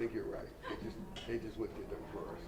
think you're right. They just went to them first.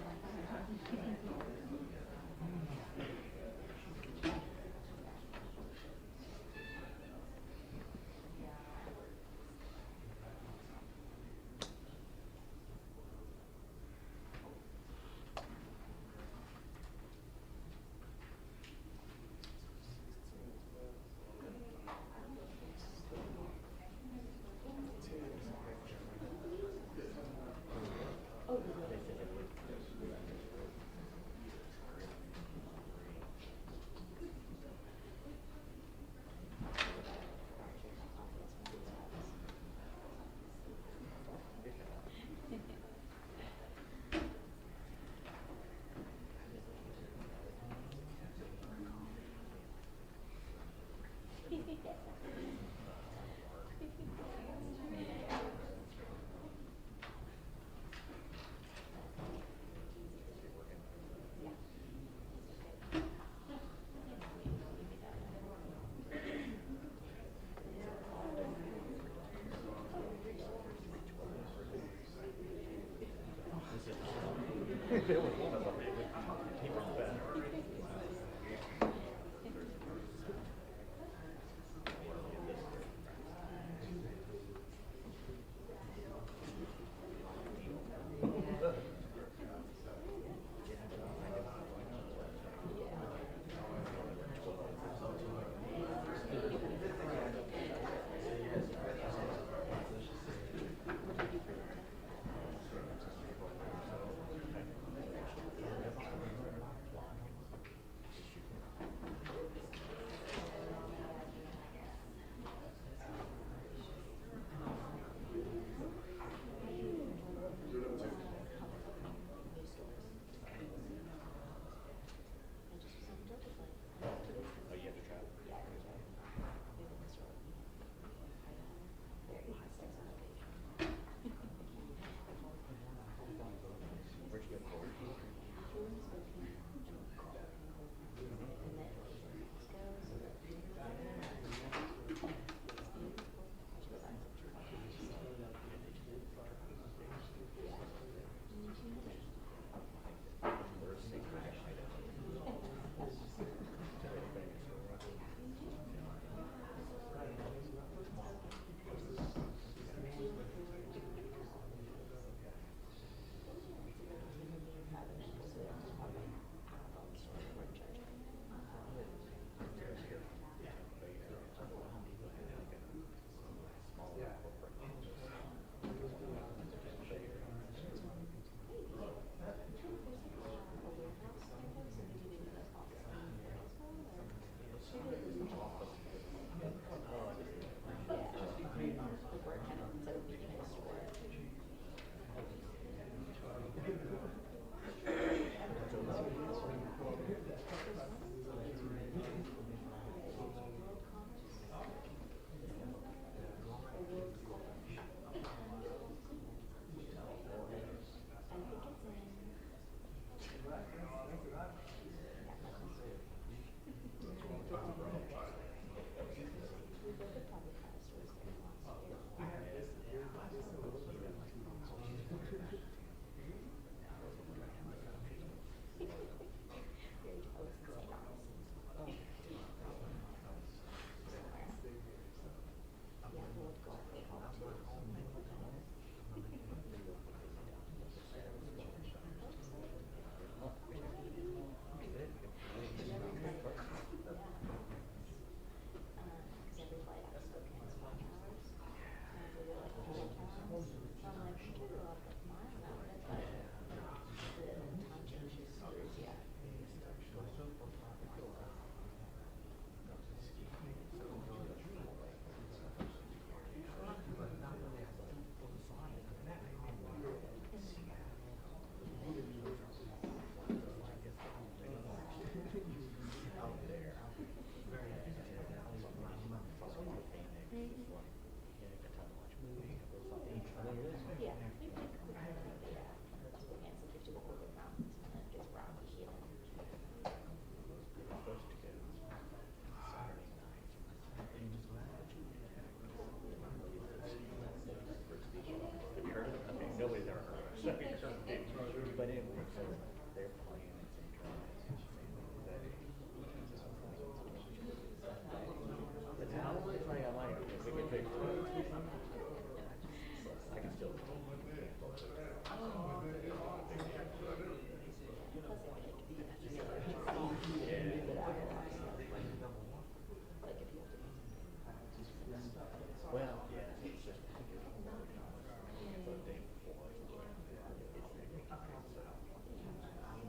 But anyway, so their plan is in the towel is like I like it. It's a good picture. I can still. Well, yeah, it's just the day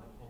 before.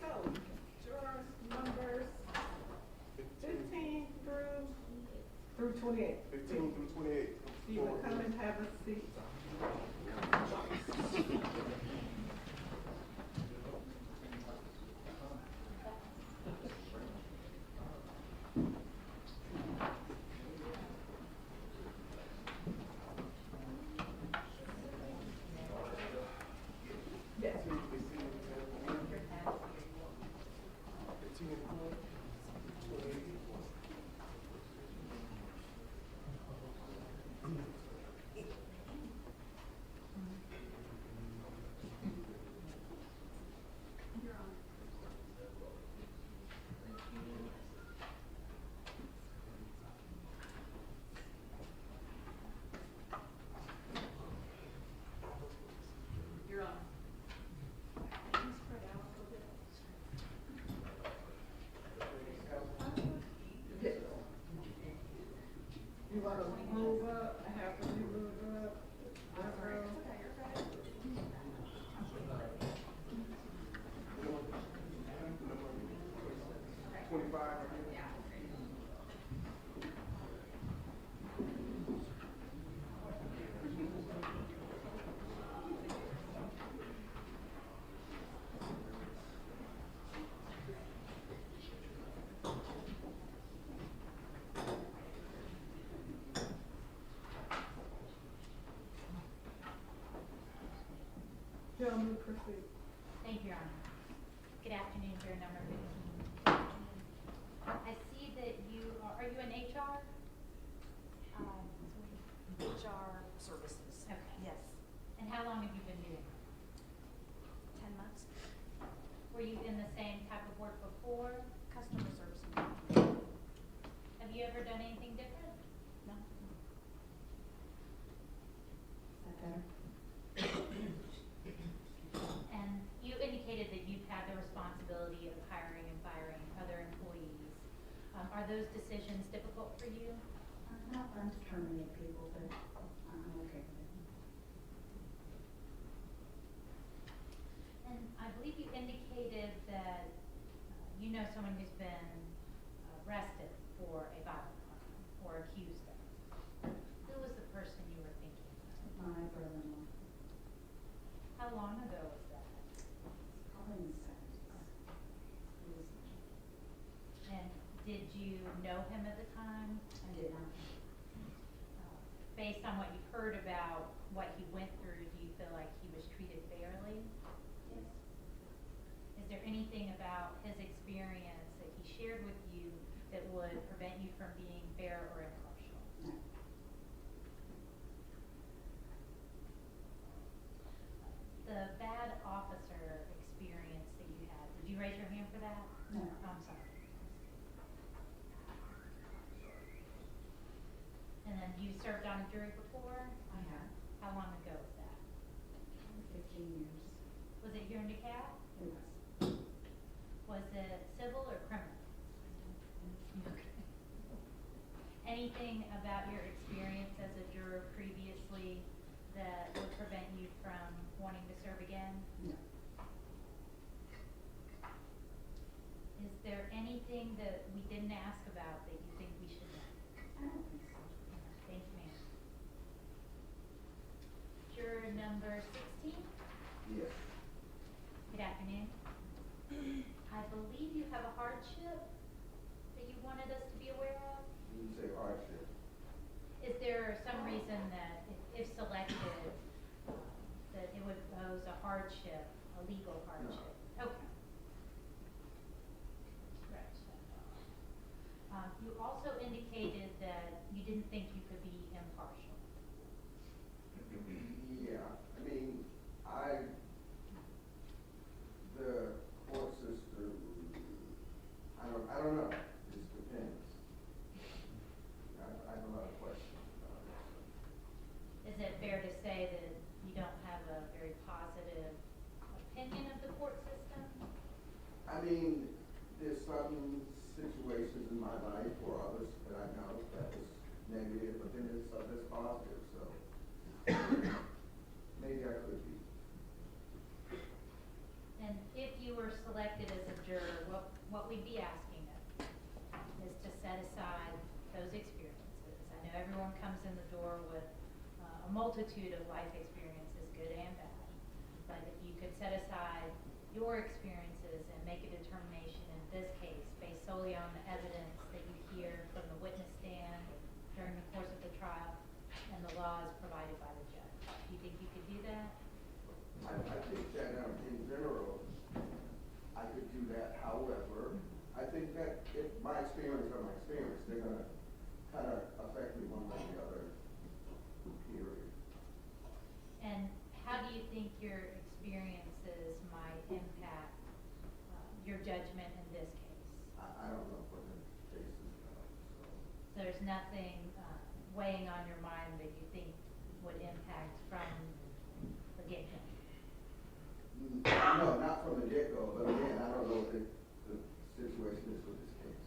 So, jurors numbers 15 through 28. 15 through 28. You will come and have a seat. Yes. 15 and 4. You're on. Yes. You want to move up? I have to move up. Number 25. Gentlemen, proceed. Thank you, Your Honor. Good afternoon, juror number 15. I see that are you in HR? HR services. Okay. Yes. And how long have you been doing it? 10 months. Were you in the same type of work before? Customer service. Have you ever done anything different? No. And you indicated that you've had the responsibility of hiring and firing other employees. Are those decisions difficult for you? Not fun to terminate people, but I'm okay with it. And I believe you indicated that you know someone who's been arrested for a violent crime or accused of. Who was the person you were thinking of? My brother-in-law, How long ago was that? probably in the 70s. He was, And did you know him at the time? I did not. Based on what you've heard about what he went through, do you feel like he was treated fairly? Yes. Is there anything about his experience that he shared with you that would prevent you from being fair or impartial? No. The bad officer experience that you had, did you raise your hand for that? No. Oh, I'm sorry. And then you served on a jury before? I have. How long ago was that? 15 years. Was it here in DeKalb? It was. Was it civil or criminal? Anything about your experience as a juror previously that would prevent you from wanting to serve again? No. Is there anything that we didn't ask about that you think we should know? I don't think so. Thank you, ma'am. Juror number 16. Yes. Good afternoon. I believe you have a hardship that you wanted us to be aware of. You say hardship. Is there some reason that if selected, that it would pose a hardship, a legal hardship? Okay. Scratch that off. You also indicated that you didn't think you could be impartial. Yeah, I mean, the court system, I don't know, it just depends. I have a lot of questions about it. Is it fair to say that you don't have a very positive opinion of the court system? I mean, there's some situations in my life or others that I know that was negative, but then there's some that's positive, so maybe I could be. And if you were selected elected as a juror, what we'd be asking of is to set aside those experiences. I know everyone comes in the door with a multitude of life experiences, good and bad. But if you could set aside your experiences and make a determination in this case based solely on the evidence that you hear from the witness stand during the course of the trial and the laws provided by the judge, do you think you could do that? I think that in general, I could do that. However, I think that if my experience are my experience, they're gonna kind of affect me one way or the other, period. And how do you think your experiences might impact your judgment in this case? I don't know what the case is about, so. So there's nothing weighing on your mind that you think would impact from the get-go? No, not from the get-go, but again, I don't know what the situation is with this case.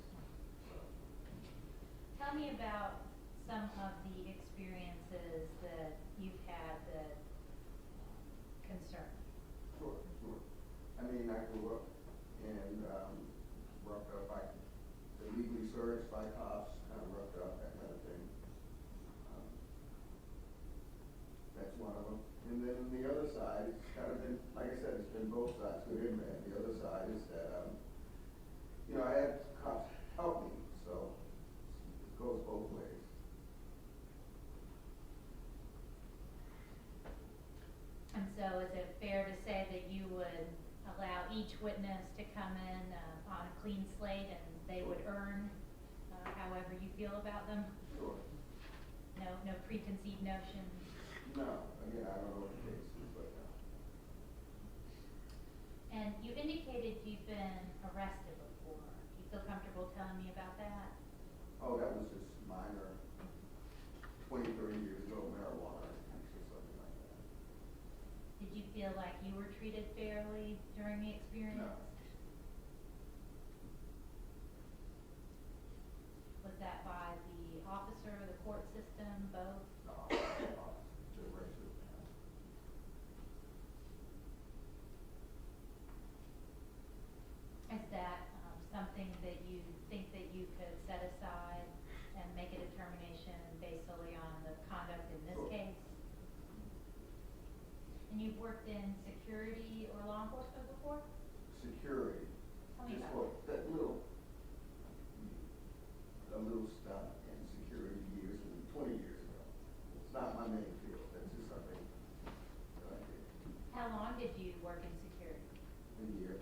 Tell me about some of the experiences that you've had that concern. Sure. I mean, I grew up and roughed up by, illegally searched by cops, kind of roughed up, that kind of thing. That's one of them. And then the other side, it's kind of been, like I said, it's been both sides, good and bad. The other side is that, I had cops help me, so it goes both ways. And so is it fair to say that you would allow each witness to come in on a clean slate and they would earn however you feel about them? Sure. No preconceived notions? No, again, I don't know what the case is, but no. And you indicated you've been arrested before. Do you feel comfortable telling me about that? Oh, that was just minor, 20, 30 years ago, marijuana use or something like that. Did you feel like you were treated fairly during the experience? No. Was that by the officer, the court system, both? No, the racial. Is that something that you think that you could set aside and make a determination based solely on the conduct in this Sure. case? And you've worked in security or law enforcement before? Security. Tell me Just about for that little stuff in security years and 20 years ago. It's not my main field. That's just something that I did. How long did you work in security? A year.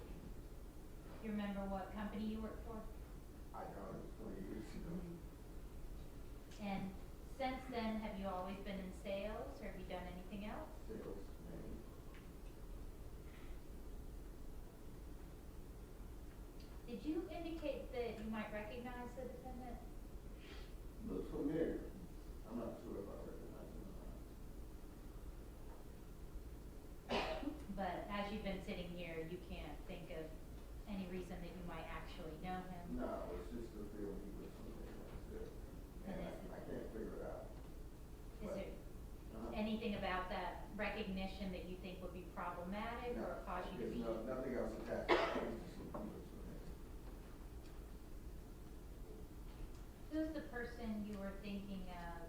Do you remember what company you worked for? I don't, it was 20 years ago. And since then, have you always been in sales or have you done anything else? Sales, maybe. Did you indicate that you might recognize the defendant? Looks familiar. I'm not sure if I recognize him or not. But as you've been sitting here, you can't think of any reason that you might actually know him? No, it's just the feeling he was familiar. That's it. And I can't figure it out. Is But, there anything about that recognition that you think would be problematic or cause you to be? There's nothing else attached. It's just he looks familiar. Who's the person you were thinking of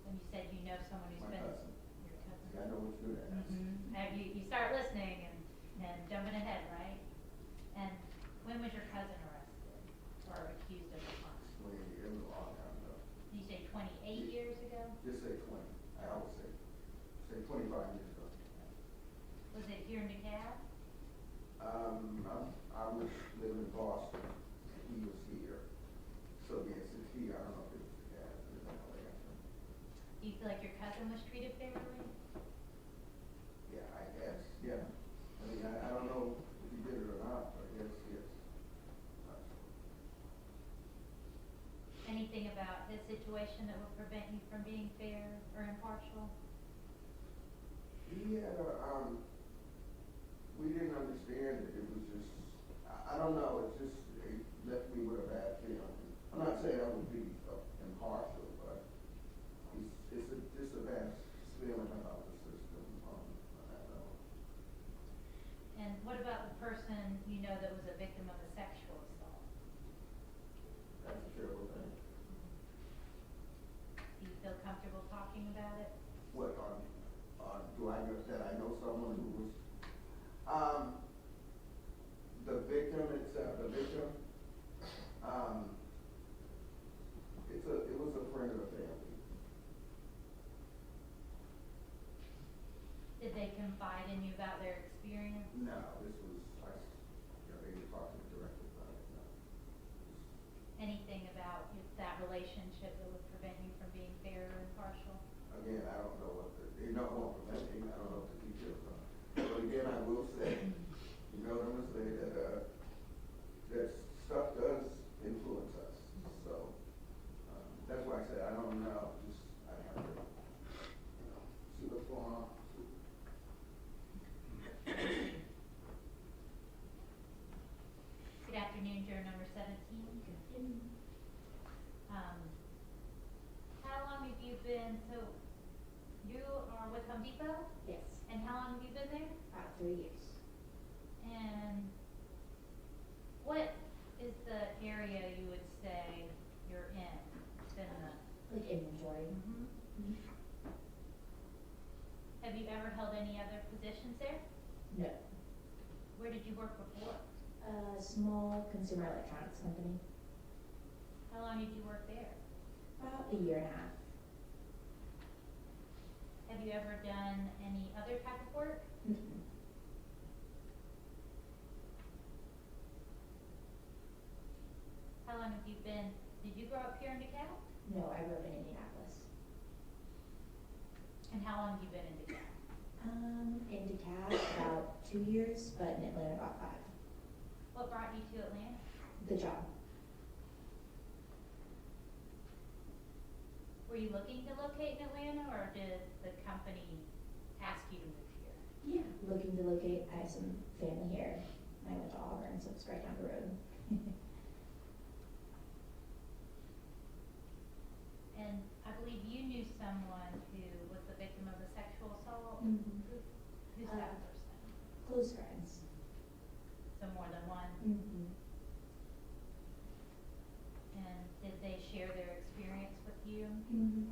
when you said you know someone who's My been? cousin. Your cousin. See, I know what you're gonna ask. Have you start listening and jumping ahead, right? And when was your cousin arrested or accused of a crime? 20 years, a long time ago. Did you say 28 years ago? Just say 20. I always say 25 years ago. Was it here in DeKalb? I was living in Boston. He was here. So yes, it's here. I don't know if it was the gas. I don't know the answer. Do you feel like your cousin was treated fairly? Yeah, I guess. Yeah. I mean, I don't know if he did it or not, but yes. Not sure. Anything about this situation that would prevent you from being fair or impartial? He had we didn't understand it. It was just, I don't know, it left me with a bad feeling. I'm not saying I would be impartial, but it's just a bad feeling about the system on that level. And what about the person you know that was a victim comfortable talking about it? What, do I know, that I know someone who was, the victim itself, it was a friend of the family. Did they confide in you about their experience? No, this was, they were talking directly about it, no. Anything about that relationship that would prevent you from being fair or impartial? Again, I don't know what they don't want to prevent me, I don't know what the details are. But again, I will say, I'm gonna say that, that stuff does influence us, so, that's why I said, I don't know, I have to, see what's going on. Good afternoon, juror number 17. How long have you been, so you are with Home Depot? Yes, And how long have you been there? about 3 years. And what is the area you would say you're in? Within the Like inventory. Mhm. Have you ever held any other positions there? No. Where did you work before? A small consumer electronics company. How long did you work there? About 1.5 years. Have you ever done any other type of work? Mm-mm. How long have you been, did you grow up here in DeKalb? No, I grew up in Indianapolis. And how long have you been in DeKalb? In DeKalb about 2 years, but in Atlanta about 5. What brought you to Atlanta? The job. Were you looking to locate in Atlanta, or did the company ask you to move here? Yeah. Looking to locate. I have some family here. I went to Auburn, so it's right down the road. And I believe you knew someone who was the victim of a sexual assault. Mhm. Who's that person? Close friends. So more than one. Mm-hmm. And did they share their experience with you? Mm-hmm.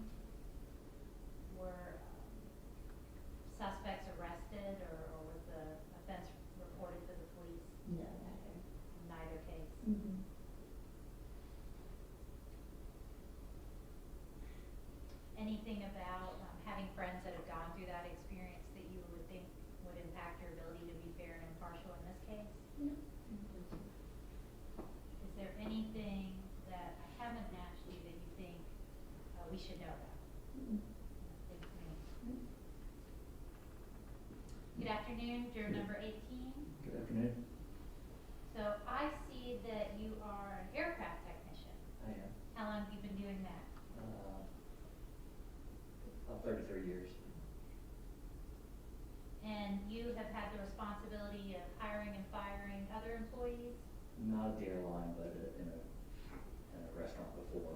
Were suspects arrested, or was the offense reported to the police? No, neither. Neither case. Mm-hmm. Anything about having friends that have gone through that experience that you would think would impact your ability to be fair and impartial in this case? No. Is there anything that I haven't asked you that you think we should know about? Mm-mm. Think to me. Mm-mm. Good afternoon, juror number 18. Good afternoon. So I see that you are an aircraft technician. I am. How long have you been doing that? About 33 years. And you have had the responsibility of hiring and firing other employees? Not at the airline, but in a restaurant before.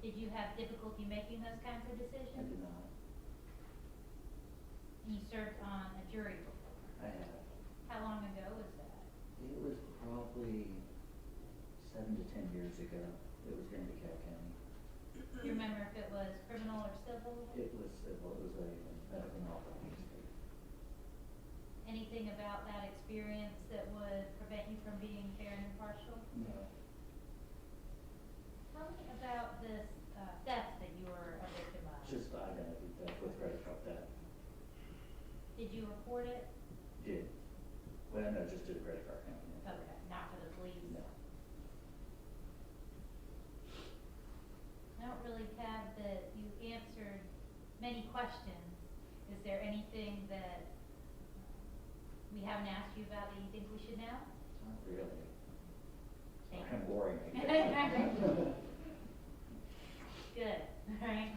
Did you have difficulty making those kinds of I decisions? did not. You served on a jury before. I have. How long ago was that? It was probably 7 to 10 years ago. It was here in DeKalb County. Do you remember if it was criminal or civil? It was civil. It was a medical malpractice case. Anything about that experience that would prevent you from being fair and impartial? No. Tell me about this theft that you were a victim of. Just identity theft with credit card theft. Did you report it? Did. Well, no, just to the credit card company. Okay, not to the police? No. I don't really have that you answered many questions. Is there anything that we haven't asked you about that you think we should know? Not really. Thank I'm you. boring. Good, all right.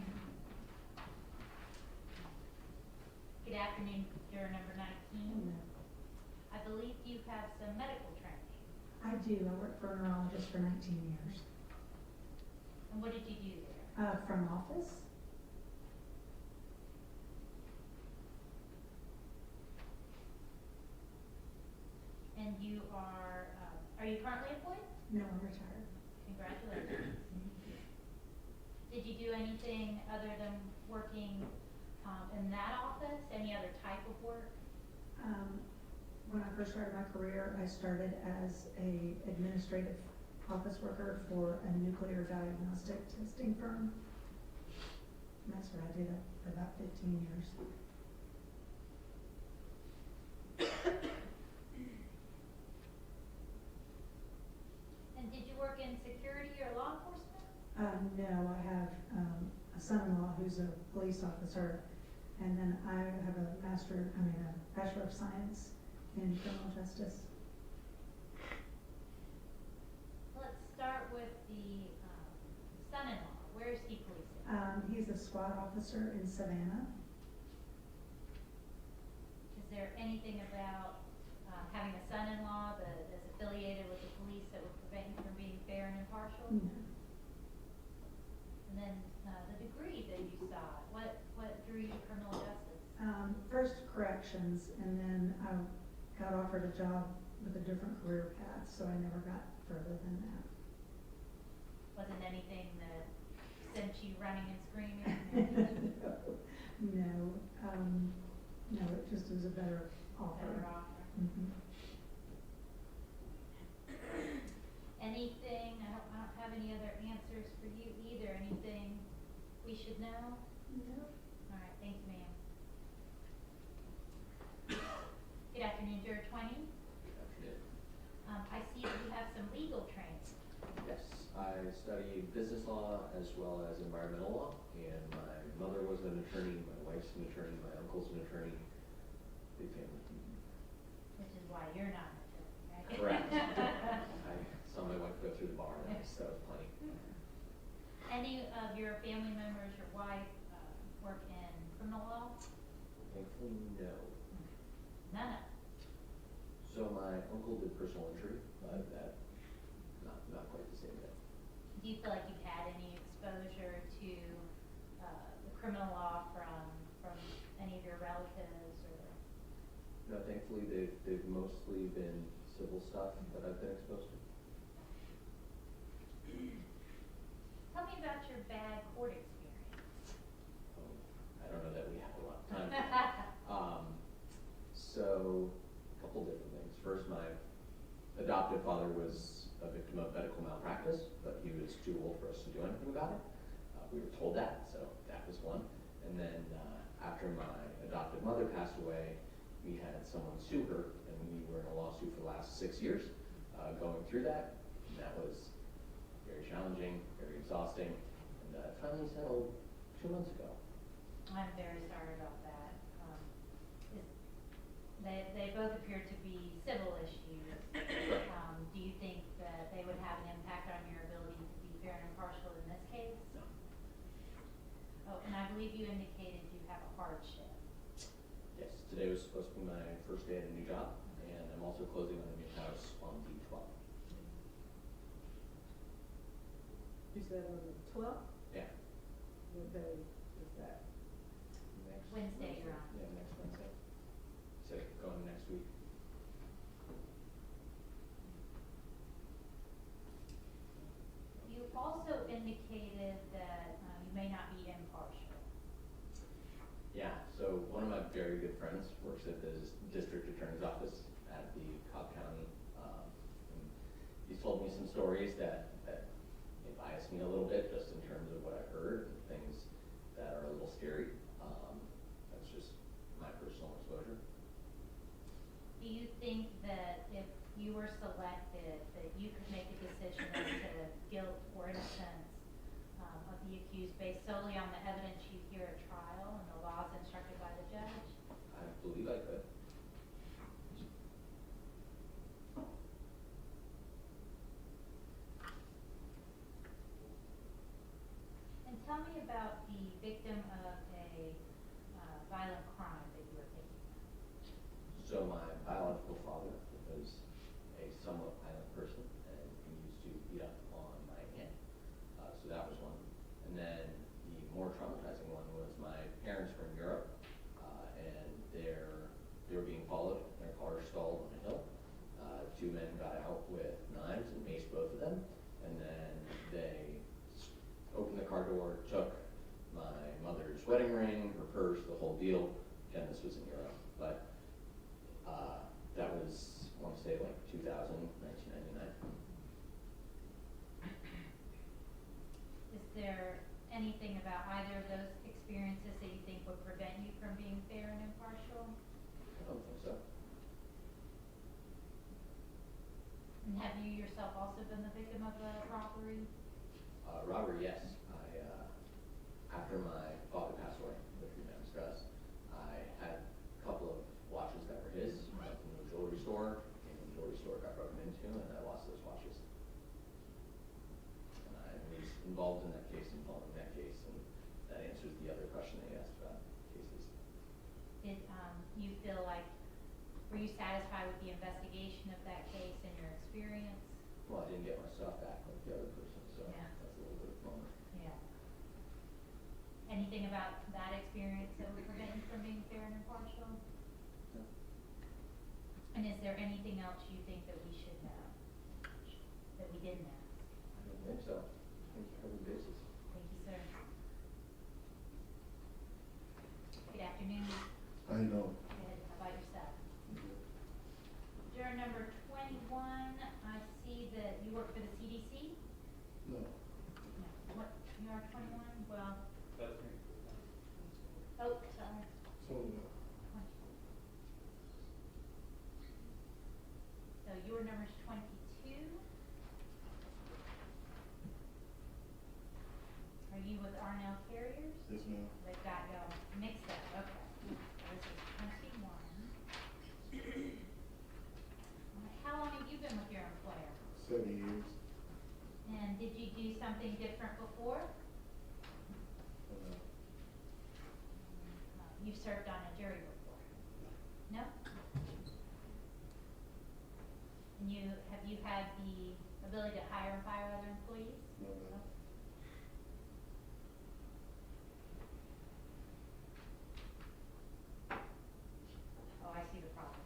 Good afternoon, juror number 19. I believe you have some medical training. I do. I worked for a neurologist for 19 years. And what did you do there? From office. And you are you currently employed? No, I'm retired. Congratulations. Did Did you do anything other than working in that office? Any other type of work? When I first started my career, I started as a administrative office worker for a nuclear diagnostic testing firm. And that's where I did it for about 15 years. And did you work in security or law enforcement? No, I have a son-in-law who's a police officer, and then I have a Bachelor of Science in criminal justice. Let's start with the son-in-law. Where is he policing? He's a SWAT officer in Savannah. Is there anything about having a son-in-law that is affiliated with the police that would prevent you from being fair and impartial? No. And then the degree that you sought, what drew you to criminal justice? First corrections, and then I got offered a job with a different career path, so I never got further than that. Wasn't anything that sent you running and screaming? No, it just was a better offer. Better offer. Mhm. Anything, I don't have any other answers for you either, anything we should know? No. All right, thank you, ma'am. Good afternoon, Juror 20. Good afternoon. I see that you have some legal training. Yes, I studied business law as well as environmental law, and my mother was an attorney, my wife's an attorney, my uncle's an attorney, big family. Which is why you're not an attorney, right? Correct. I saw my wife go through the bar, and that was plenty. Any of your family members, your wife, work in criminal law? Thankfully, no. None of them. So my uncle did personal injury, but that, not quite the same thing. Do you feel like you've had any exposure to the criminal law from any of your relatives or? No, thankfully, they've mostly been civil stuff that I've been exposed to. Tell me about your bad court experience. I don't know that we have a lot of time. So, a couple different things. First, my adoptive father was a victim of medical malpractice, but he was too old for us to do anything about it. We were told that, so that was one. And then after my adoptive mother passed away, we had someone sue her, and we were in a lawsuit for the last 6 years going through that. And that was very challenging, very exhausting, and finally settled 2 months ago. I'm very sorry about that. They both appear to be civil issues. Do you think that they would have an impact on your ability to be fair and impartial in this case? No. Oh, and I believe you indicated you have a hardship. Yes, today was supposed to be my first day at a new job, and I'm also closing on a new house on the 12th. You said on the 12th? Yeah. What day is that? Next Wednesday you're on. Yeah, next Wednesday. So going next week. You also indicated that you may not be impartial. Yeah, so one of my very good friends works at the district attorney's office at the Cobb County. And he's told me some stories that may bias me a little bit just in terms of what I've heard and things that are a little scary. That's just my personal exposure. Do you think that if you were selected, that you could make a decision as to guilt or innocence of the accused based solely on the evidence you hear at trial and the laws instructed by the judge? I believe I could. And tell me about the victim of a violent crime that you were thinking of. So my biological father was a somewhat violent person, and he used to beat up on my aunt. So that was one. And then the more traumatizing one was my parents were in Europe, and they were being followed. Their car stalled on a hill. 2 men got out with knives and maced both of them, and then they opened the car door, took my mother's wedding ring, her purse, the whole deal. Again, this was in Europe, but that was, I want to say, like 1999. Is there anything about either of those experiences that you think would prevent you from being fair and impartial? I don't think so. And have you yourself also been the victim of a robbery? Robbery, yes. After my father passed away, which we now discussed, I had a couple of watches that were his. I went to a jewelry store, and the jewelry store got broken into, and I lost those watches. And I was involved in that case and following that case, and that answers the other question that you asked about cases. Did you feel like, were you satisfied with the investigation of that case and your experience? Well, I didn't get my stuff back like the other person, so Yeah. that's a little bit of a bummer. Yeah. Anything about that experience that would prevent you from being fair and impartial? No. And is there anything else you think that we should know, that we didn't ask? I don't think so. I think you covered the bases. Thank you, sir. Good afternoon. I know. Good. How about yourself? Juror number 21, I see that you work for the CDC? No. No. What, you are 21? Well, That's me. oh, sorry. So, So your number's 22. Are you with Arnell Carriers? yes, ma'am. They've got y'all mixed up, okay. This is 21. How long have you been with your employer? 7 years. And did you do something different before? You've served on a jury before? No? And have you had the ability to hire and fire other employees? No, ma'am. Oh, I see the problem.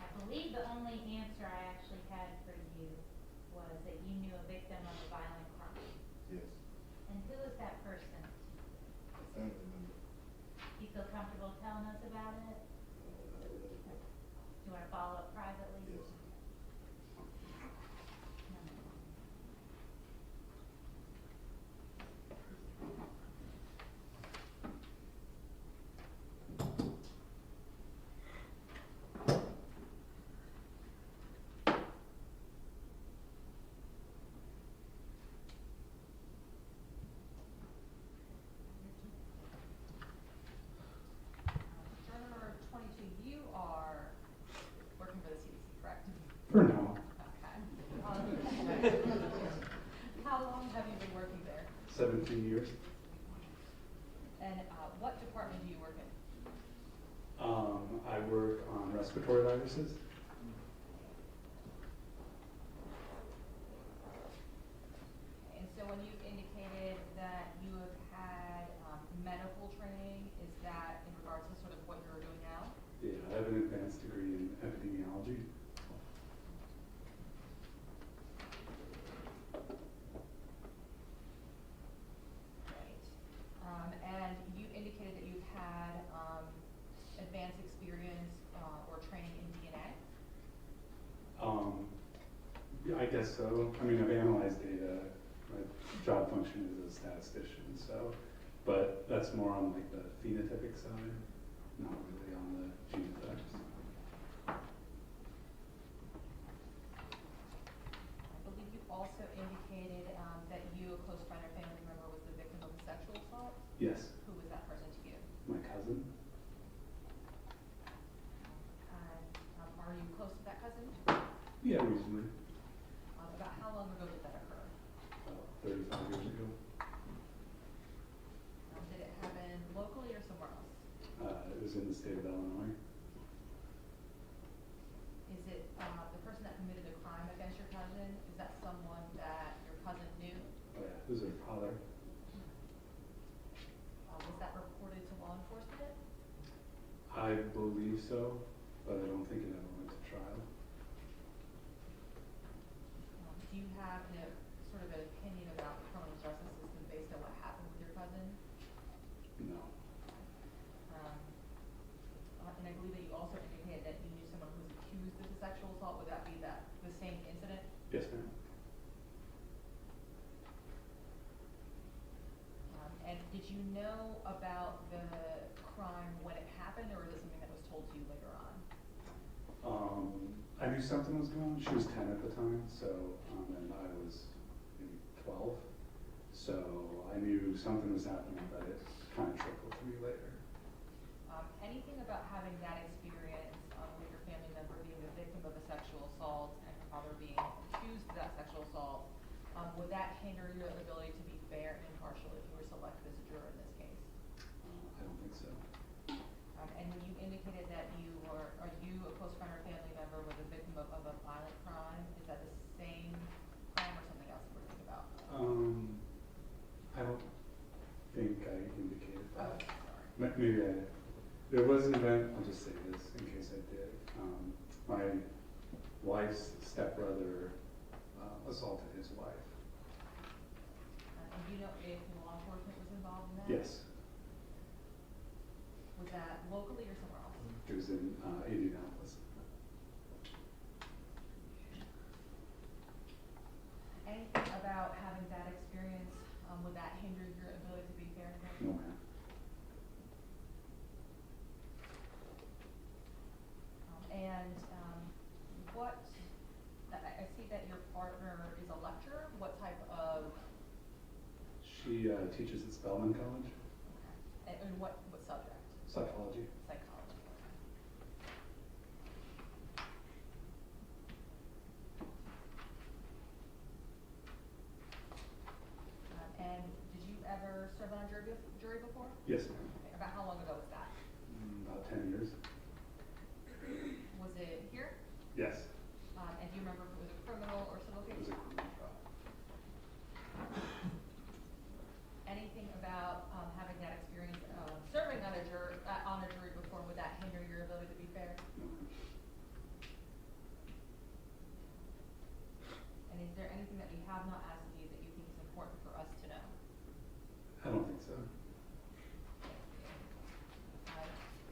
I believe the only answer I actually had for you was that you knew a victim of a violent crime. Yes. And who is that person? A family member. Do you feel comfortable telling us about it? Not really. Do you want to follow up privately? Yes. No. Juror number 22, you are working for the CDC, correct? For now, Okay. How long have you been working there? 17 years. And what department do you work in? I work on respiratory viruses. And so when you indicated that you have had medical training, is that in regards to sort of what you're doing now? Yeah, I have an advanced degree in epidemiology. Right. And you indicated that you've had advanced experience or training in DNA? Yeah, I guess so. I mean, I've analyzed data. My job function is a statistician, so, but that's more on like the phenotypic side, not really on the genotypes. I believe you also indicated that you, a close friend or family member, was the victim of a sexual assault. Yes, Who was that person to you? my cousin. Are you close to that cousin? Yeah, reasonably. About how long ago did that occur? About 35 years ago. Did it happen locally or somewhere else? It was in the state of Illinois. Is it the person that committed the crime against your cousin? Is that someone that your cousin knew? Oh yeah, it was her father. Was that reported to law enforcement? I believe so, but I don't think it ever went to trial. do you have sort of an opinion about the criminal justice system based on what happened with your cousin? No. And I believe that you also indicated that you knew someone who was accused of the sexual assault. Would that be the same incident? Yes, ma'am. And did you know about the crime when it happened, or is it something that was told to you later on? I knew something was going on. She was 10 at the time, so, and I was maybe 12. So I knew something was happening, but it kind of trickled to me later. Anything about having that experience with your family member being the victim of a sexual assault and your father being accused of that sexual assault, would that hinder your ability to be fair and impartial if you were selected as a juror in this case? I don't think so. And when you indicated that are you a close friend or family member with a victim of a violent crime? Is that the same crime or something else you were thinking about? I don't think I indicated that. Oh, sorry. Maybe I did. There was an event, I'll just say this in case I did. My wife's stepbrother assaulted his wife. And do you know if law enforcement was involved in that? Yes. Was that locally or somewhere else? It was in Indianapolis. Anything about having that experience, would that hinder your ability to be fair and impartial? No, ma'am. I see that your partner is a lecturer. What type of? She teaches at Spelman College. Okay. And what subject? Psychology. Psychology. And did you ever serve on a jury before? Yes, ma'am. Okay. About how long ago was that? About 10 years. Was it here? Yes. And do you remember if it was a criminal or civil It case? was a criminal trial. Anything about having that experience of serving on a jury before, would that hinder your ability to be fair? No, ma'am. And is there anything that we have not asked you that you think is important for us to know? I don't think so.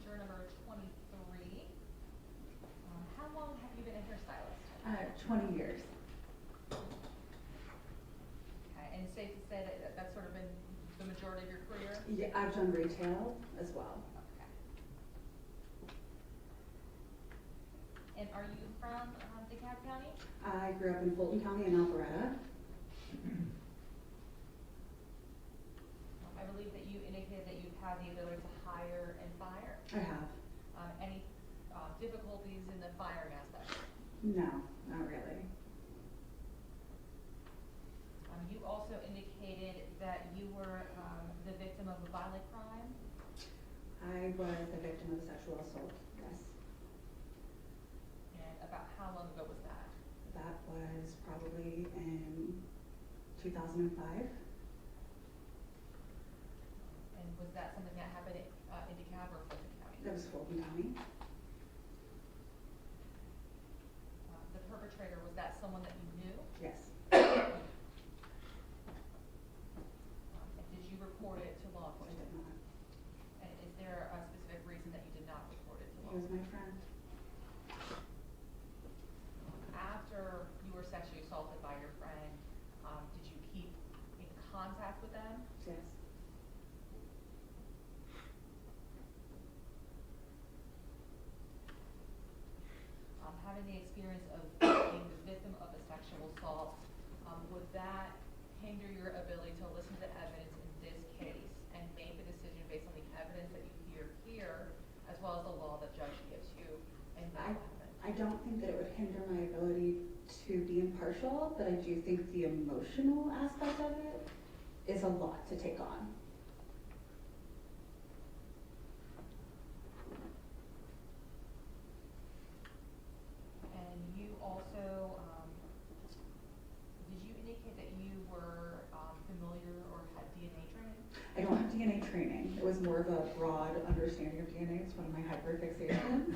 Juror number 23. How long have you been a hairstylist? 20 years. Okay, and safe to say that that's sort of been the majority of your career? Yeah, I've done retail as well. Okay. And are you from DeKalb County? I grew up in Fulton County in Alpharetta. I believe that you indicated that you've had the ability to hire and fire. I have. Any difficulties in the firing aspect? No, not really. You also indicated that you were the victim of a violent crime. I was the victim of a sexual assault, yes. And about how long ago was that? That was probably in 2005. And was that something that happened in DeKalb or Fulton County? That was Fulton County. The perpetrator, was that someone that you knew? Yes. And did you report it to law I did enforcement? not. And is there a specific reason that you did not report it to law He was my enforcement? friend. After you were sexually assaulted by your friend, did you keep in contact with them? Yes. Having the experience of being the victim of a sexual assault, would that hinder your ability to listen to evidence in this case and make a decision based on the evidence that you hear here, as well as the law that judge gives you, and that will happen? I don't think that it would hinder my ability to be impartial, but I do think the emotional aspect of it is a lot to take on. And you also, did you indicate that you were familiar or had DNA training? I don't have DNA training. It was more of a broad understanding of DNA. It's one of my hyperfixations.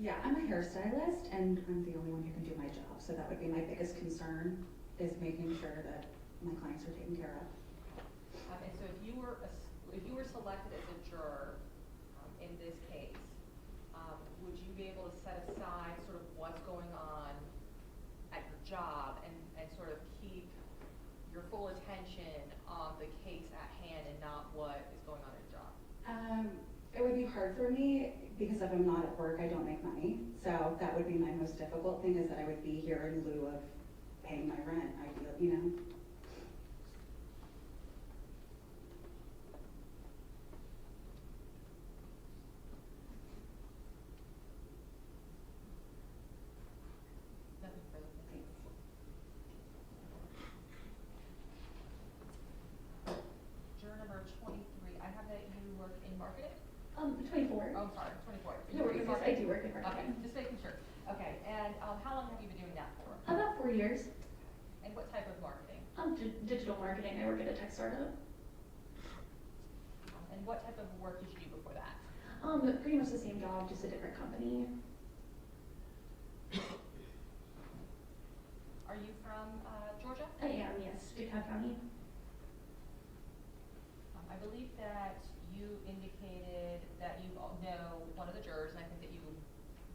Yeah, I'm a hairstylist and I'm the only one who can do my job, so that would be my biggest concern, is making sure that my clients are taken care of. And so if you were selected as a juror, in this case, would you be able to set aside sort of what's going on at your job and sort of keep your full attention on the case at hand and not what is going on at your job? It would be hard for me because if I'm not at work, I don't make money. So that would be my most difficult thing, is that I would be here in lieu of paying my rent, ideal, you know? Nothing further, thanks. Juror number 23, I have that you work in marketing? 24. Oh, I'm sorry, 24. No worries, yes, I do work in Okay, marketing. just making sure. Okay, and how long have you been doing that for? About 4 years. And what type of marketing? Digital marketing. I work at a tech startup. And what type of work did you do before that? Pretty much the same job, just a different company. Are you from Georgia? I am, yes, DeKalb County. I believe that you indicated that you all know one of the jurors, and I think that you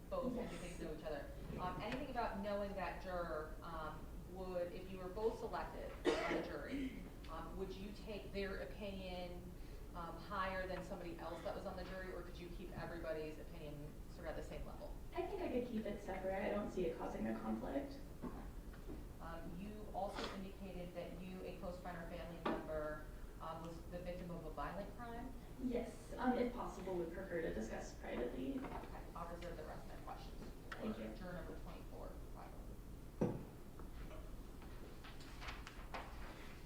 both Yes. indicated know each other. Anything about knowing that juror, would, if you were both selected on the jury, would you take their opinion higher than somebody else that was on the jury, or could you keep everybody's opinion sort of at the same level? I think I could keep it separate. I don't see it causing a conflict. You also indicated that you, a close friend or family member, was the victim of a violent crime. Yes, if possible, would prefer to discuss privately. Okay, I'll reserve the rest of my questions. Thank you. Juror number 24, privately.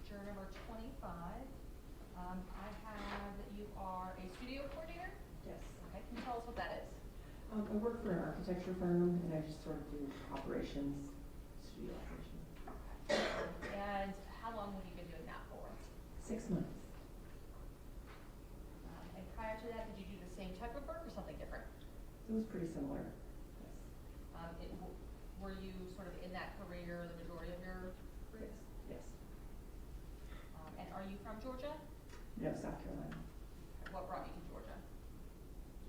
Juror number 25, I have that you are a studio coordinator. Yes. Okay, can you tell us what that is? I work for an architecture firm and I just sort of do operations, studio operations. And how long have you been doing that for? 6 months. And prior to that, did you do the same type of work or something different? It was pretty similar, yes. Were you sort of in that career the majority of your career? Yes. And are you from Georgia? No, South Carolina. What brought you to Georgia?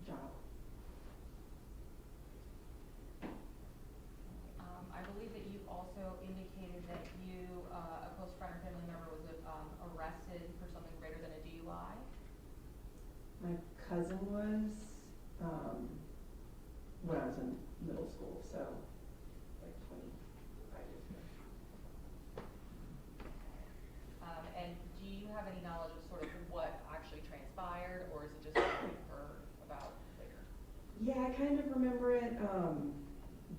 Job. I believe that you also indicated that you, a close friend or family member, was arrested for something greater than a DUI. My cousin was, when I was in middle school, so like 25 years ago. And do you have any knowledge of sort of what actually transpired, or is it just something you've heard about later? Yeah, I kind of remember it,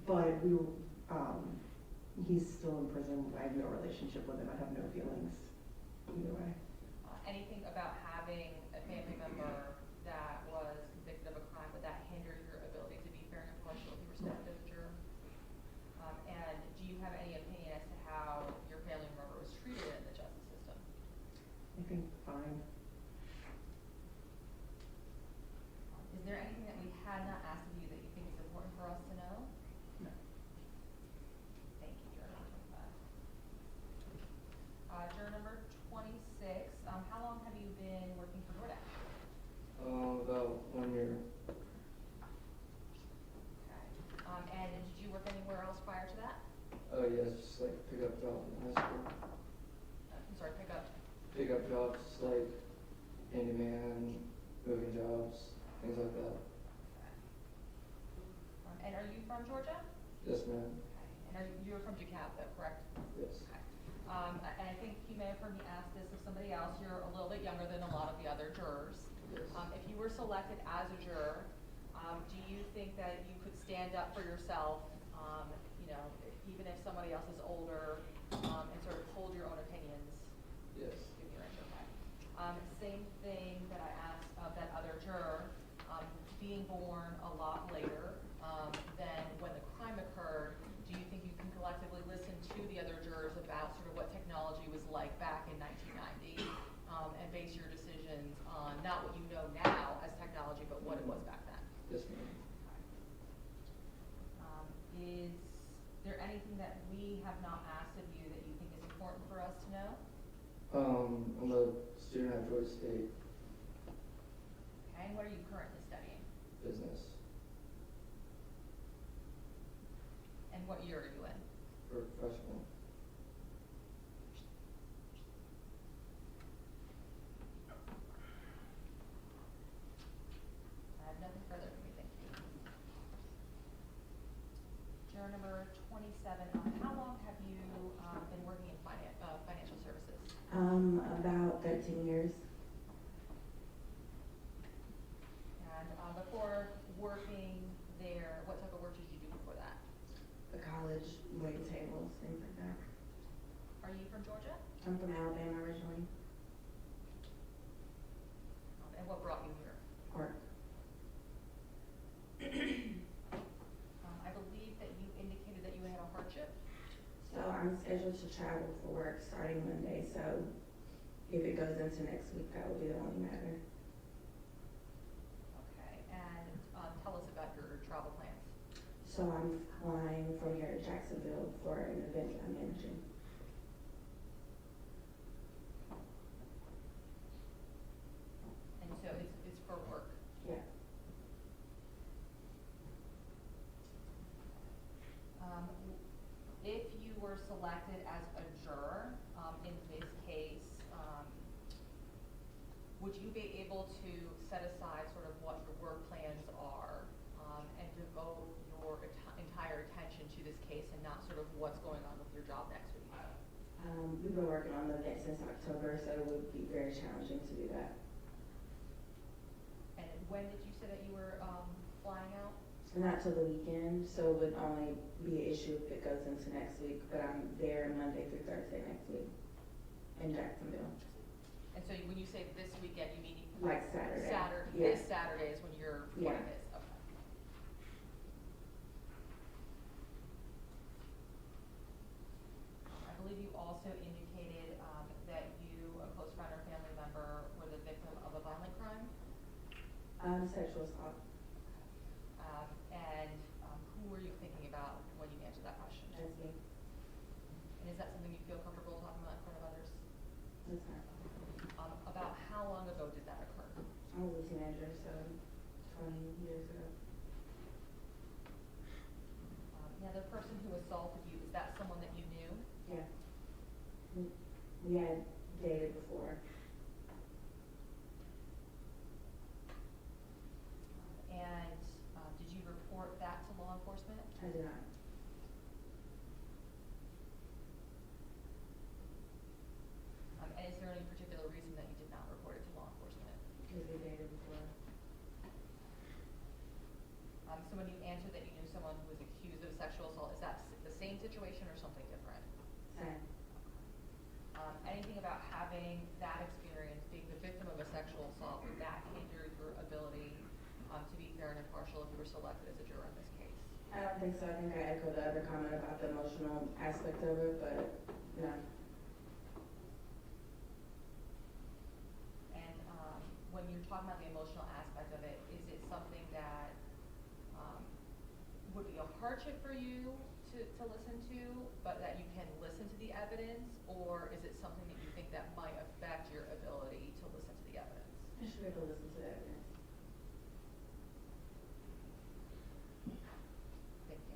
but we were, he's still in prison. I have no relationship with him. I have no feelings either way. Anything about having a family member that was convicted of a crime, would that hinder your ability to be fair and impartial if you were selected as a juror? And do you have any opinion as to how your family member was treated in the justice system? I think fine. Is there anything that we had not asked of you that you think is important for us to know? No. Thank you, juror number 25. Juror number 26, how long have you been working for DoorDash? About 1 year. Okay. And did you work anywhere else prior to that? Oh yes, just like pickup job in high school. I'm sorry, pick up. Pickup jobs like handyman, moving jobs, things like that. And are you from Georgia? Yes, ma'am. Okay. And you're from DeKalb, though, correct? Yes. Okay. And I think you may have heard me ask this of somebody else. You're a little bit younger than a lot of the other jurors. Yes. If you were selected as a juror, do you think that you could stand up for yourself, you know, even if somebody else is older, and sort of hold your own opinions? Yes. Give me your answer, okay. Same thing that I asked of that other juror, being born a lot later than when the crime occurred, do you think you can collectively listen to the other jurors about sort of what technology was like back in 1990, and base your decisions on not what you know now as technology, but what it was back then? Yes, ma'am. there anything that we have not asked of you that you think is important for us to know? I'm a student at Georgia State Okay, and what are you currently studying? Business And what year are you in? for freshman. I have nothing further from you, thank you. Juror number 27, how long have you been working in financial services? About 13 years. And before working there, what type of work did you do before that? The college, waiting tables, things like that. Are you from Georgia? I'm from Alabama originally. And what brought you here? Work. I believe that you indicated that you had a hardship. So I'm scheduled to travel for work starting Monday, so if it goes into next week, that will be the only matter. Okay, and tell us about your travel plans. So I'm flying from here to Jacksonville for an event I'm managing. And so it's for work. Yeah. If you were selected as a juror, in this case, would you be able to set aside sort of what your work plans are, and devote your entire attention to this case and not sort of what's going on with your job next week? We've been working on the event since October, so it would be very challenging to do that. And when did you say that you were flying out? Not till the weekend, so it would only be an issue if it goes into next week, but I'm there Monday through Thursday next week in Jacksonville. And so when you say this weekend, you mean? Like Saturday. This Saturday is when your flight Yeah. is, okay. I believe you also indicated that you, a close friend or family member, were the victim of a violent crime? Sexual assault. And who were you thinking about when you answered that question? That's me. And is that something you feel comfortable talking about in front of others? That's not. About how long ago did that occur? I was a teenager, so 20 years ago. Now, the person who assaulted you, is that someone that you knew? Yeah. We had dated before. And did you report that to law enforcement? I did not. And is there any particular reason that you did not report it to law enforcement? Because we dated before. So when you answered that you knew someone who was accused of sexual assault, is that the same situation or something different? Same. Anything about having that experience, being the victim of a sexual assault, would that hinder your ability to be fair and impartial if you were selected as a juror in this case? I don't think so. I think I echoed the other comment about the emotional aspect of it, but no. And when you're talking about the emotional aspect of it, is it something that would be a hardship for you to listen to, but that you can listen to the evidence, or is it something that you think that might affect your ability to listen to the evidence? I should be able to listen to the evidence. Thank you.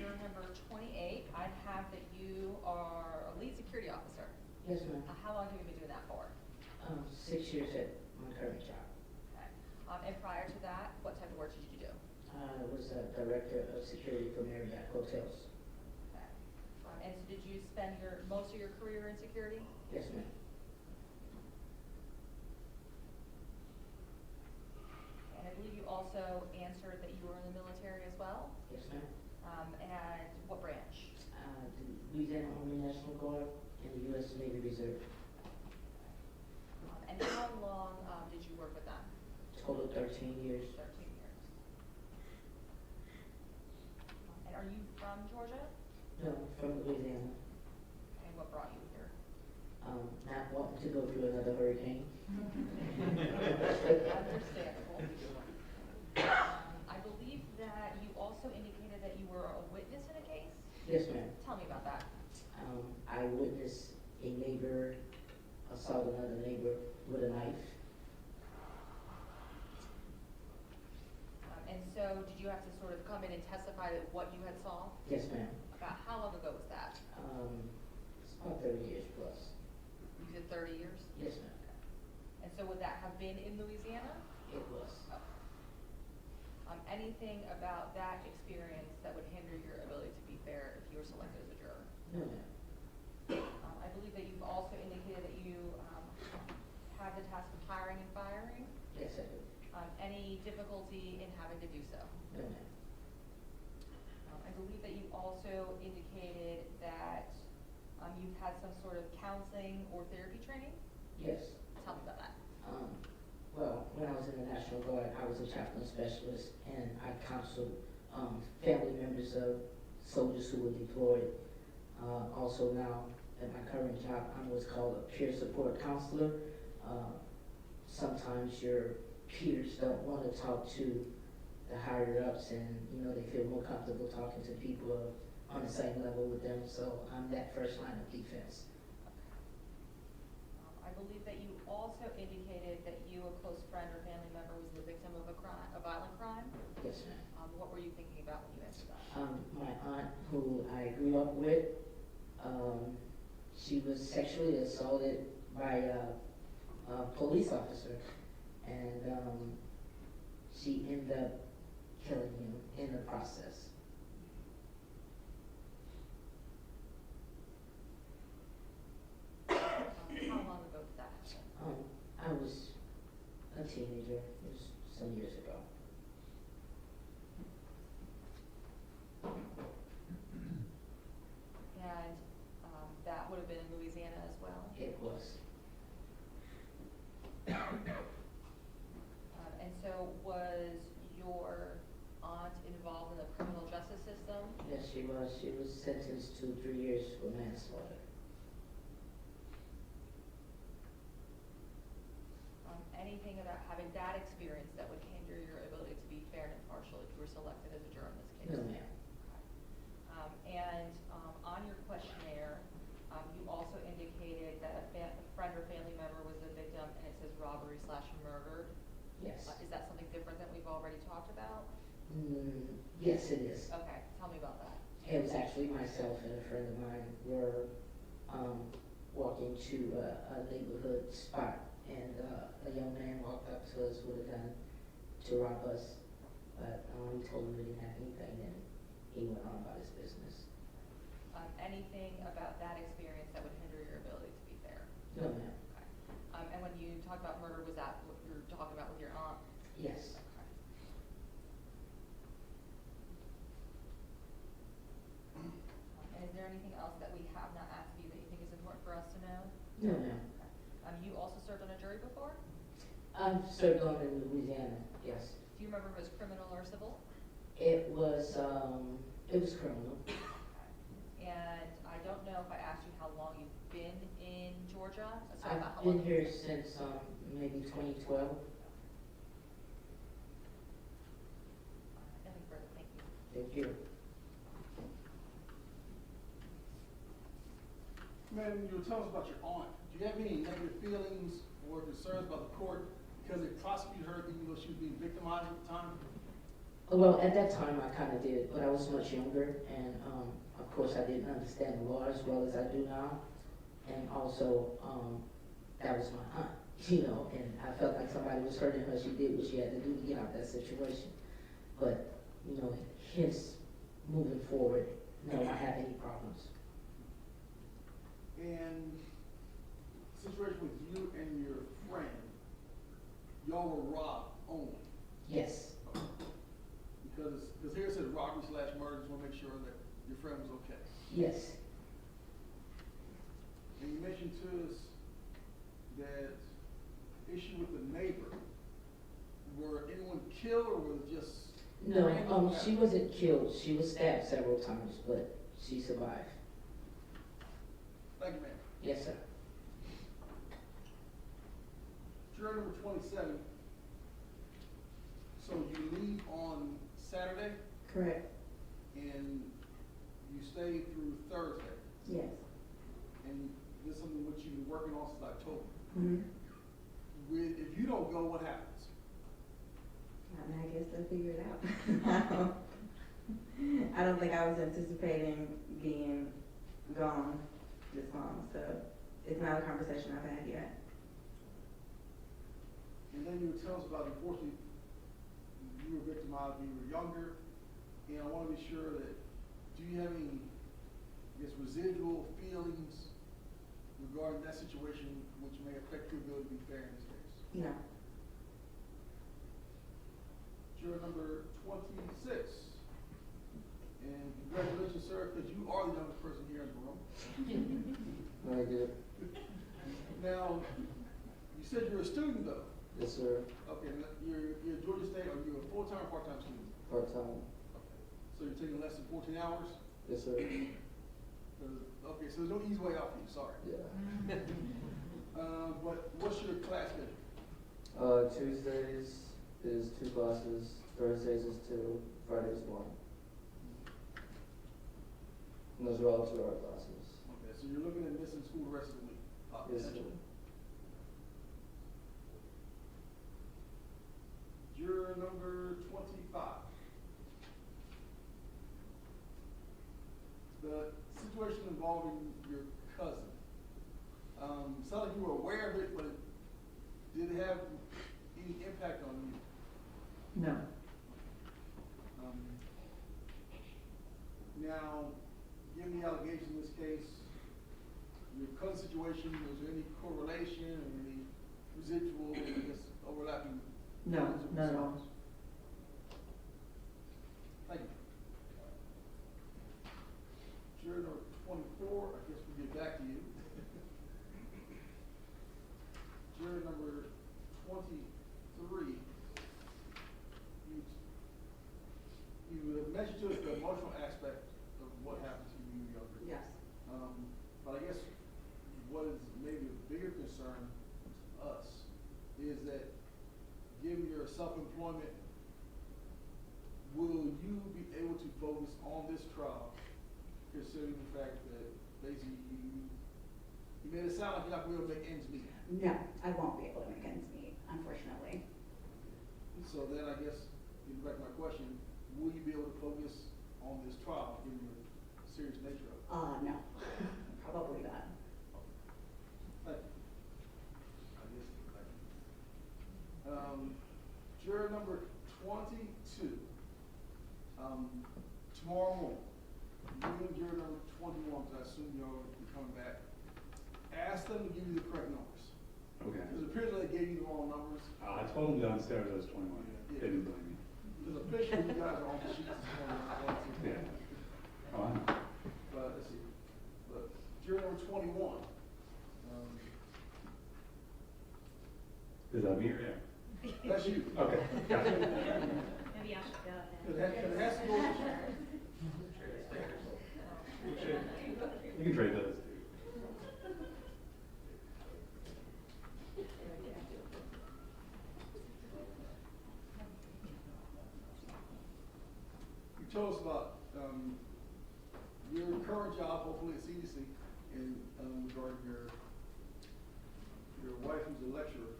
Juror number 28, I have that you are a lead security officer. Yes, ma'am. How long have you been doing that for? 6 years at my current job. Okay. And prior to that, what type of work did you do? I was a director of security for Marriott Hotels. Okay. And so did you spend most of your career in security? Yes, ma'am. And I believe you also answered that you were in the military as well? Yes, ma'am. And what branch? The Louisiana Army National Guard and the U.S. Navy Reserve. And how long did you work with them? Total 13 years. 13 years. And are you from Georgia? No, from Louisiana. And what brought you here? Not wanting to go through another hurricane. Understandable. Yes, ma'am. Tell me about that. I witnessed a neighbor assault another neighbor with a knife. And so did you have to sort of come in and testify that what you had saw? Yes, ma'am. About how long ago was that? It's about 30 years plus. You said 30 years? Yes, ma'am. And so would that have been in Louisiana? It was. Anything about that experience that would hinder your ability to be fair if you were selected as a juror? No, ma'am. I believe that you've also indicated that you have the task of hiring and firing. Yes, I do. Any difficulty in having to do so? No, ma'am. I believe that you also indicated that you've had some sort of counseling or therapy training? Yes. Tell me about that. Well, when I was in the National Guard, I was a chaplain specialist, and I counseled family members of soldiers who were deployed. Also now, at my current job, I'm what's called a peer support counselor. Sometimes your peers don't want to talk to the higher ups, and they feel more comfortable talking to people on the same level with them. So I'm that first line of defense. I believe that you also indicated that you, a close friend or family member, was the victim of a violent crime. Yes, ma'am. What were you thinking about when you answered that? My aunt, who I grew up with, she was sexually assaulted by a police officer, and she ended up killing him in the process. How long ago did that happen? I was a teenager. It was some years ago. And that would have been in Louisiana as well? It was. And so was your aunt involved in the criminal justice system? Yes, she was. She was sentenced to 3 years for manslaughter. Anything about having that experience that would hinder your ability to be fair and impartial if you were selected as a juror in this case? No, ma'am. On your questionnaire, you also indicated that a friend or family member was the victim, and it says robbery/murdered. Yes. Is that something different than we've already talked about? Yes, it is. Okay, tell me about that. It was actually myself and a friend of mine were walking to a neighborhood spot, and a young man walked up to us with a gun to rob us, but we told him we didn't have anything, and he went on about his business. Anything about that experience that would hinder your ability to be fair? No, ma'am. Okay. And when you talk about murder, was that what you were talking about with your aunt? Yes. Okay. And is there anything else that we have not asked you that you think is important for us to know? No, ma'am. You also served on a jury before? I've served on in Louisiana, yes. Do you remember if it was criminal or civil? It was criminal. And I don't know if I asked you how long you've been in Georgia. So about how I've been long- here since maybe 2012. Nothing further, thank you. Thank you. Madam, you were telling us about your aunt. Do you have any negative feelings or concerns about the court because they prosecuted her even though she was being victimized at the time? Well, at that time I kind of did, but I was much younger, and of course I didn't understand the law as well as I do now, and also that was my aunt, and I felt like somebody was hurting her. She did what she had to do to get out of that situation, but hence moving forward, no, I don't have any problems. And situation with you and your friend, y'all were robbed only. Yes. Because here it says robbery/murder, just want to make sure that your friend was okay. Yes. And you mentioned to us that issue with the neighbor. Were anyone killed or was it just? No, she wasn't killed. She was stabbed several times, but she survived. Thank you, ma'am. Yes, sir. Juror number 27. So you leave on Saturday Correct. and you stay through Thursday, Yes. and this is something which you've been working on since October. Mm-hmm. If you don't go, what happens? I mean, I guess they'll figure it out. I don't think I was anticipating being gone this long, so it's not a conversation I've had yet. And then you would tell us about, unfortunately, you were victimized when you were younger, and I want to be sure that, do you have any, I guess, residual feelings regarding that situation which may affect your ability to be fair in this case? No. Juror number 26. And congratulations, sir, because you are the youngest person here in the room. Very good. Now, you said you're a student, though. Yes, sir. Okay, you're at Georgia State, are you a full-time or part-time student? Part-time. Okay. So you're taking less than 14 hours? Yes, sir. Okay, so there's no easy way out for you, sorry. Yeah. But what's your class schedule? Tuesdays is 2 classes, Thursdays is 2, Fridays 1. And those are all 2-hour classes. Okay, so you're looking at missing school the rest of the week, Yes, sir. potentially. Juror number 25. The situation involving your cousin. Sounds like you were aware of it, but did it have any impact on you? No. Now, given the allegation in this case, your cousin situation, was there any correlation or any residual, I guess, overlapping? No, feelings or not at all. concerns? Thank you. Juror number 24, I guess we'll get back to you. Juror number 23, you mentioned to us the emotional aspect of what happened to you younger. Yes. But I guess what is maybe a bigger concern to us is that given your self-employment, will you be able to focus on this trial, considering the fact that basically you made it sound like you're not going to be able to make ends meet? No, I won't be able to make ends meet, unfortunately. So then I guess, getting back to my question, will you be able to focus on this trial, given the serious nature of it? No, probably not. Thank you. I guess, thank you. Juror number 22. Tomorrow morning, you and juror number 21, because I assume you'll be coming back, ask them to give you the correct numbers. Okay. Because apparently they gave you the wrong numbers. I told them downstairs I was 21. Yeah. They didn't believe me. Because officially you guys are on the sheets this morning. Yeah. Oh, I know. But let's see, but juror number 21. Is that me or yeah? That's you. Okay. Gotcha. Maybe I should go ahead. Because it has to go. You can trade those. You told us about your current job, hopefully at CDC, and regarding your wife who's a lecturer.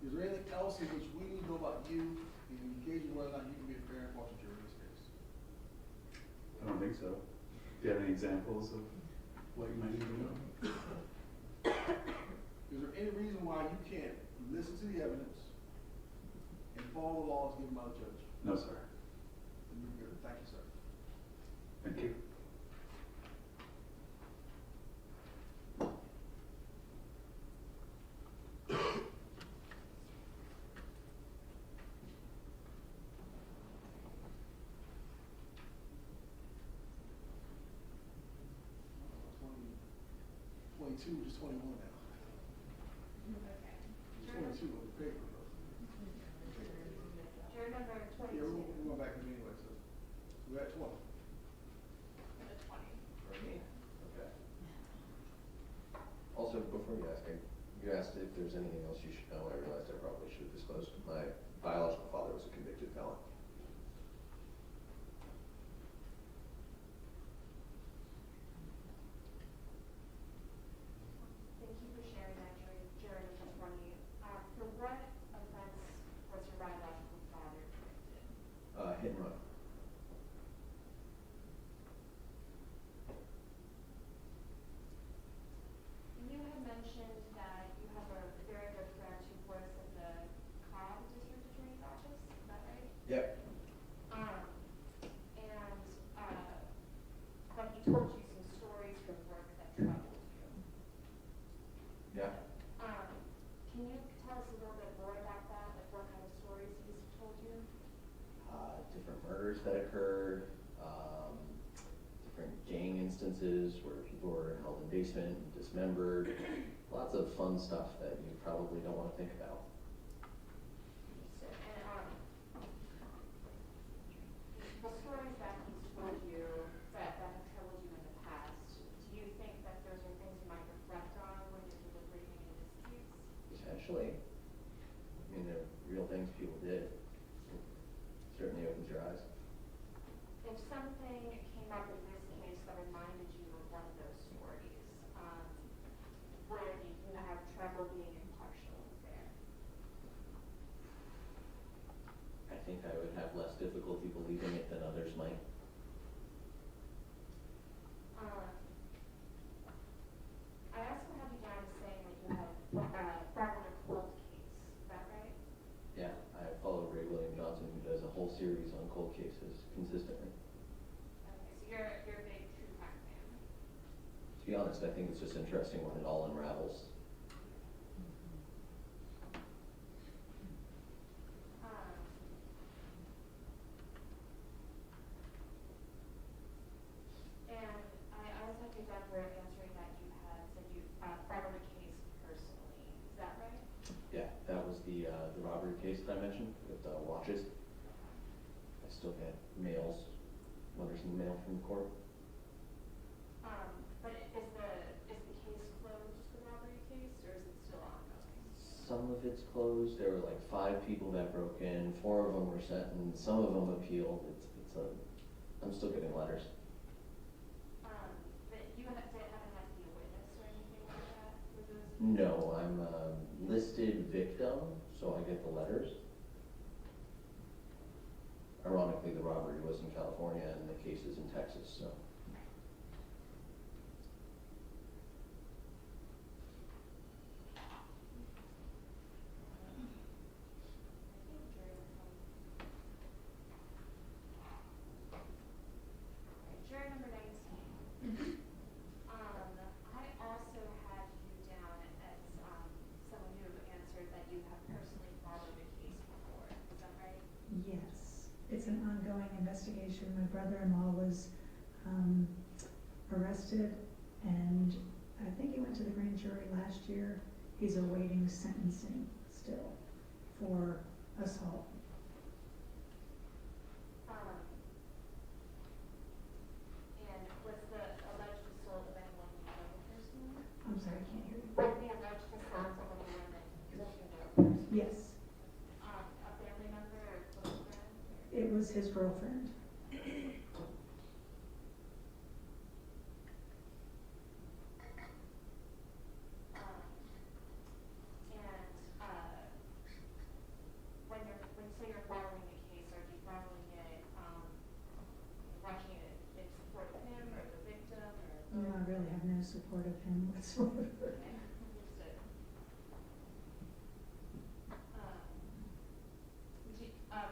Is there anything else in which we need to know about you in engaging whether or not you can be a fair and impartial juror in this case? I don't think so. Do you have any examples of what you might need to know? Is there any reason why you can't listen to the evidence and follow the laws given by the judge? No, sir. Then you're good. Thank you, sir. Thank you. Which is 21 now. Okay. It's 22 on the paper, though. Juror number Yeah, we're going back to me anyway, so we're at 20. Okay. Also, before you ask, you asked if there's anything else you should know. I realized I probably should have disclosed. My biological father was a convicted felon. same road. And you had mentioned that you have a very good friend who works at the Cobb District Attorney's Office, is that right? Yep. But he told you some stories from work that troubled you. Yeah. Can you tell us a little bit more about that? Like what kind of stories he's told you? Different murders that occurred, different gang instances where people were held in basement and dismembered. Lots of fun stuff that you probably don't want to think about. So, and the stories that he's told you that have troubled you in the past, do you think that those are things you might reflect on when you're deliberating in this case? Potentially. I mean, they're real things people did. Certainly opens your eyes. If something came up in this case that reminded you of one of those stories, would you have trouble being impartial there? I think I would have less difficulty believing it than others might. I also have you down as saying that you have followed a cold case, is that right? Yeah, I follow Ray William Johnson, who does a whole series on cold cases consistently. Okay, so you're a big true crime fan. To be honest, I think it's just interesting when it all unravels. And I also have you down for answering that you had said you followed a case personally, is that right? Yeah, that was the robbery case that I mentioned with watches. I still get mails, letters in the mail from the court. But is the case closed, the robbery case, or is it still ongoing? Some of it's closed. There were like 5 people that broke in. 4 of them were sentenced. Some of them appealed. I'm still getting letters. But you haven't had to be a witness or anything like that for those? No, I'm a listed victim, so I get the letters. Ironically, the robbery was in California and the case is in Texas, so. Juror number 19. I also had you down as someone who answered that you have personally followed a case before. Is that right? Yes, it's an ongoing investigation. My brother-in-law was arrested, and I think he went to the grand jury last year. He's awaiting sentencing still for assault. And was the alleged assault of anyone you know personally? I'm sorry, I can't hear you. Was the alleged assault of anyone that you know personally? Yes, A family member or close friend? it was his girlfriend. When you say you're following the case, are you following it, watching it in support of him or the victim or? No, I really have no support of him whatsoever. Okay, understood.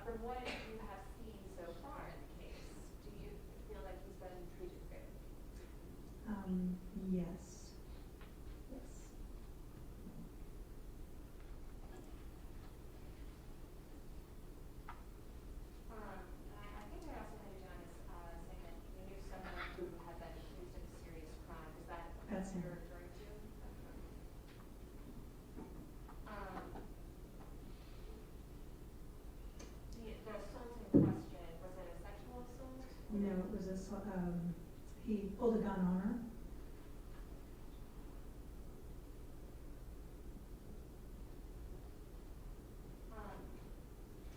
From what you have seen so far in the case, do you feel like he's been treated fairly? Yes. Yes. I think I also had you down as saying that you knew someone who had been accused of a serious crime. Is that what That's him. you're referring to? The assault in question, was it a sexual assault? No, it was he pulled a gun on her.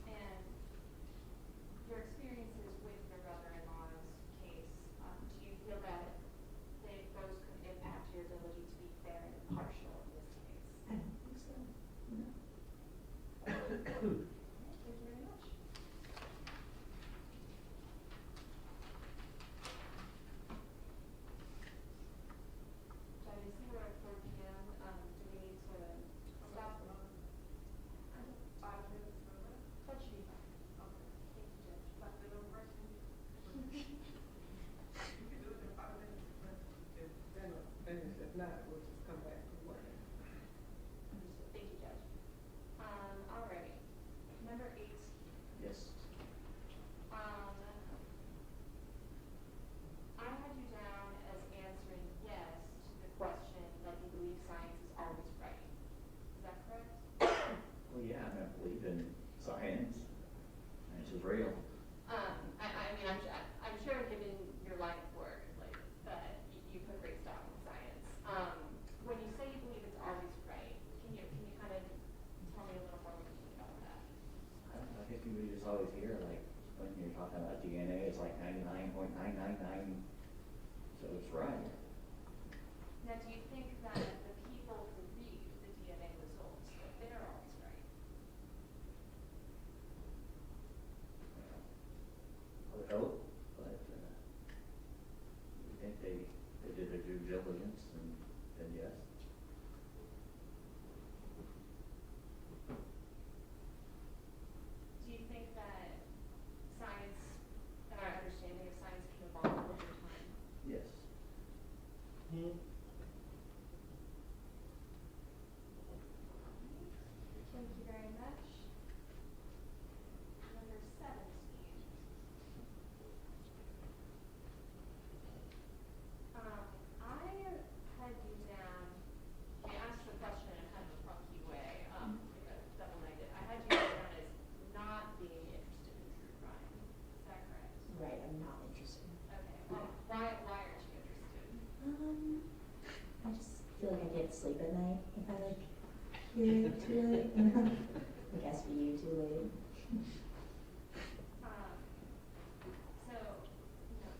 And your experiences with your brother-in-law's case, do you feel that those could impact your ability to be fair and impartial in this case? I don't think so. No. Thank you very much. DNA is like 99.999, so it's right. Now, do you think that the people who read the DNA results, that they're always right? I would hope, but we think they did their due diligence, and then yes. Do you think that science and our understanding of science can evolve over time? Yes. Thank you very much. Number 17. I had you down, I asked the question in kind of a funky way, like a double-minded. I had you down as not being interested in true crime. Is that correct? Right, I'm not interested. Okay, well, why aren't you interested? I just feel like I can't sleep at night if I like hear it too late. I guess for you too late. So, you know,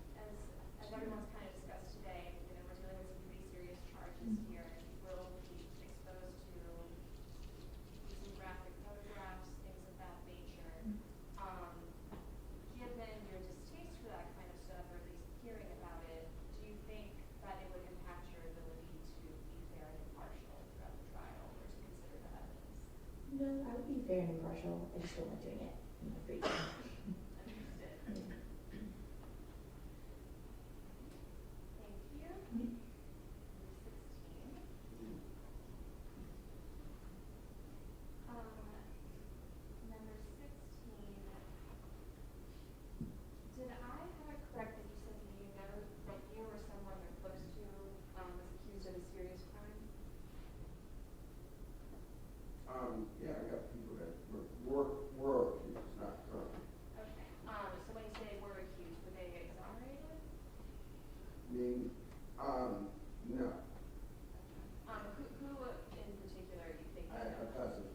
as everyone's kind of discussed today, you know, we're dealing with some pretty serious charges here, and you will be exposed to some graphic photographs, things of that nature. Given your distaste for that kind of stuff, or at least hearing about it, do you think that it would impact your ability to be fair and impartial throughout the trial, or to consider the evidence? No, I would be fair and impartial. I just don't like doing it in my free time. Understood. Yeah. Thank you. Mhm. Number 16. Number 16. Did I have it correct that you said that you know that you or someone you're close to was accused of a serious crime? Yeah, I got people that were accused, not currently. Okay. So when you say were accused, were they exonerated? Me, no, Who in particular you think? I had a cousin.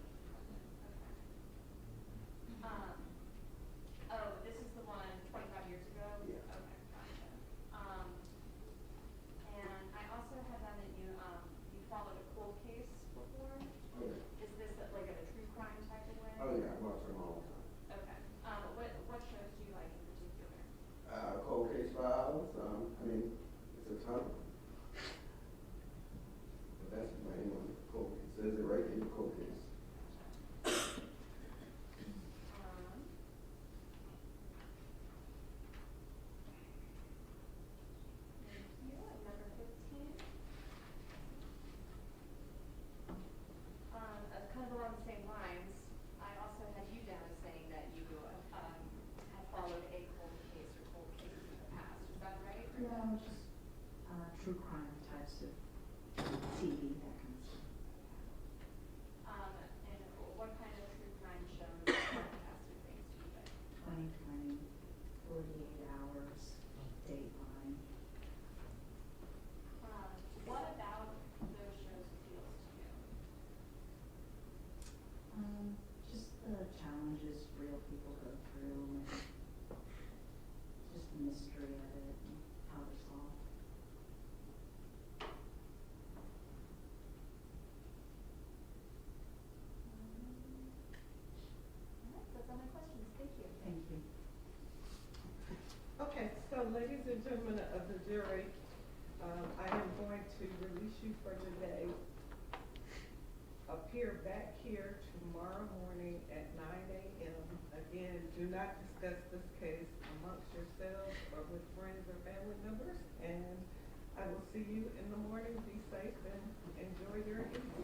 Oh, this is the one 25 years ago? Yeah. Okay, gotcha. And I also had that in you, you followed a cold case before? Oh, yeah. Is this like in a true crime type of way? Oh, yeah, I watch them all the time. Okay. What shows do you like in particular? Cold case files, I mean, it's a ton of them. But that's the main one, cold case, says it right in the cold case. Thank you. And number 15. Kind of along the same lines, I also had you down as saying that you have followed a cold case or cold cases in the past. Is that right? No, just true crime types of TV, that kind of stuff. And what kind of true crime shows podcasts or things do you like? 2020, 48 Hours, Dateline. What about those shows appeals to you? Just the challenges real people go through, and just the mystery of it and how they're solved. All right, that's all my questions. Thank you. Thank you. Okay, so ladies and gentlemen of the jury, I am going to release you for today. Appear back here tomorrow morning at 9 a.m. Again, do not discuss this case amongst yourselves or with friends or family members. And I will see you in the morning. Be safe and enjoy your evening.